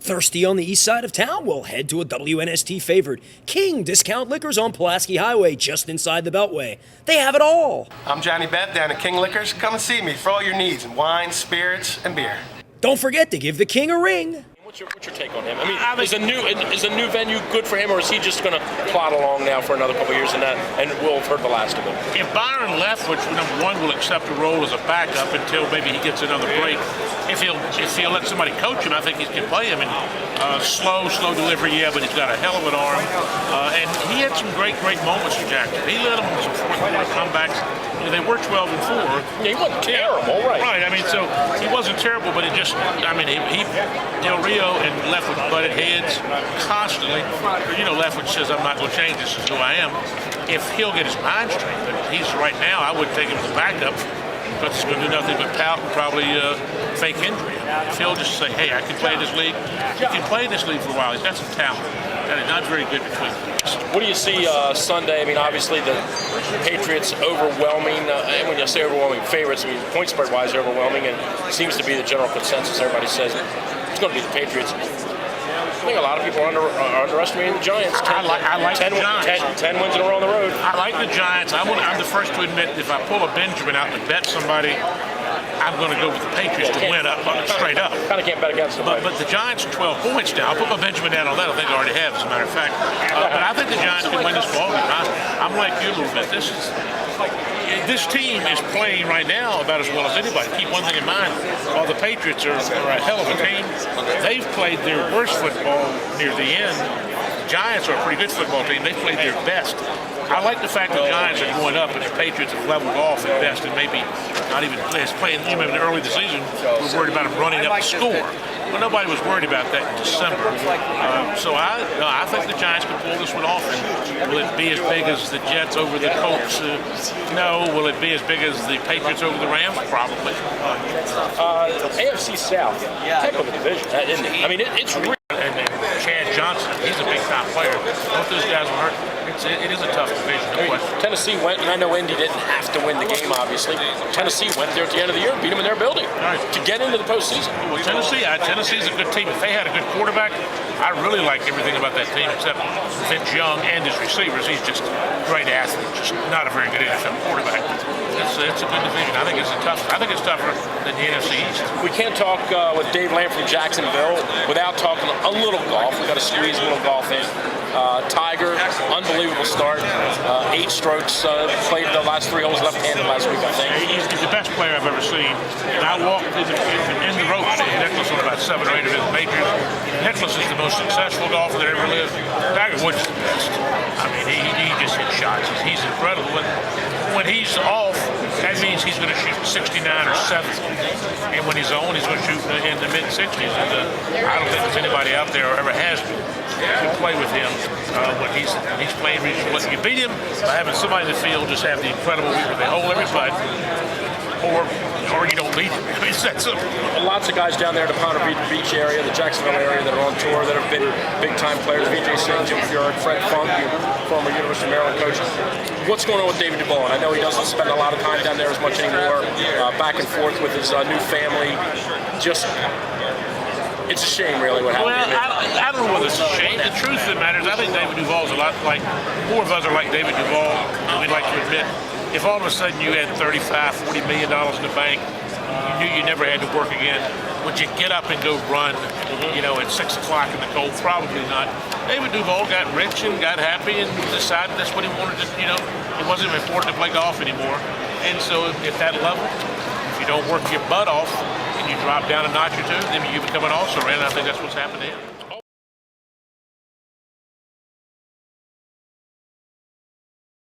Thirsty on the east side of town? Well, head to a WNST favorite, King Discount Liquors on Pulaski Highway, just inside the Beltway. They have it all. I'm Johnny Beth down at King Liquors. Come and see me for all your needs in wine, spirits, and beer. Don't forget to give the King a ring. What's your take on him? I mean, is a new venue good for him, or is he just going to plod along now for another couple of years and we'll have heard the last of him? If Byron Leftwich, number one, will accept a role as a backup until maybe he gets another break, if he'll let somebody coach him, I think he can play him. And slow delivery, yeah, but he's got a hell of an arm. And he had some great moments for Jackson. He led them on some fourth-quarter comebacks. You know, they were 12-4. Yeah, he wasn't terrible, right? Right. I mean, so he wasn't terrible, but it just, I mean, he Del Rio and Leftwich butted heads constantly. You know, Leftwich says, I'm not going to change, this is who I am. If he'll get his mind straight, but he's right now, I would take him as a backup, but it's going to do nothing but pout and probably fake injury. If he'll just say, hey, I can play this league, he can play this league for a while. He's got some talent. And it's not very good between them. What do you see Sunday? I mean, obviously the Patriots overwhelming, and when you say overwhelming favorites, I mean, point spread-wise, they're overwhelming, and it seems to be the general consensus. Everybody says it's going to be the Patriots. I think a lot of people are underestimating the Giants. I like the Giants. 10 wins in a row on the road. I like the Giants. I'm the first to admit if I pull a Benjamin out and bet somebody, I'm going to go with the Patriots to win up, straight up. Kind of can't bet against them. But the Giants are 12 points now. I'll put my Benjamin down on that. I think I already have, as a matter of fact. But I think the Giants can win this ball game. I'm like you a little bit. This team is playing right now about as well as anybody. Keep one thing in mind, while the Patriots are a hell of a team, they've played their worst football near the end. The Giants are a pretty good football team. They played their best. I like the fact the Giants are going up and the Patriots have leveled off at best and maybe not even playing. You remember early this season, we were worried about them running up the score. But nobody was worried about that in December. So I think the Giants can pull this one off. And will it be as big as the Jets over the Colts? No. Will it be as big as the Patriots over the Rams? Probably. AFC South, heck of a division, isn't it? I mean, it's real. And Chad Johnson, he's a big-time player. Both those guys were hurt. It is a tough division, no question. Tennessee went, and I know Indy didn't have to win the game, obviously. Tennessee went there at the end of the year, beat them in their building to get into the postseason. Well, Tennessee's a good team. If they had a good quarterback, I really like everything about that team except Vince Young and his receivers. He's just a great athlete, just not a very good NFL quarterback. It's a good division. I think it's tougher than the NFC East. We can't talk with Dave Lamm from Jacksonville without talking a little golf. We got to squeeze a little golf in. Tiger, unbelievable start. 8 strokes. Played the last 3 holes left-handed last week, I think. He's the best player I've ever seen. And I walked in the ropes with Nicklaus on about 7 or 8 of his majors. Nicklaus is the most successful golfer that ever lived. Tiger Woods is the best. I mean, he just hits shots. He's incredible. When he's off, that means he's going to shoot 69 or 70. And when he's on, he's going to shoot in the mid-60s. And I don't think there's anybody out there or ever has to play with him when he's playing regional. You beat him by having somebody in the field just have the incredible week where they hold every putt, or you don't beat him. I mean, it's that simple. Lots of guys down there in the Powder Beach area, the Jacksonville area that are on tour that have been big-time players. VJ Singh, Jim Fjord, Fred Funk, former University of Maryland coach. What's going on with David Duval? I know he doesn't spend a lot of time down there as much anymore, back and forth with his new family. It's a shame, really, what happened. Well, I don't know whether it's a shame. The truth of the matter is, I think David Duval's a lot like, more of us are like David Duval than we'd like to admit. If all of a sudden you had $35, $40 million in the bank, you knew you never had to work again, would you get up and go run, at 6 o'clock in the cold? Probably not. David Duval got rich and got happy and decided that's what he wanted to, it wasn't important to play golf anymore. And so at that level, if you don't work your butt off, and you drop down a notch or two, then you become an also-ran. I think that's what's happened to him.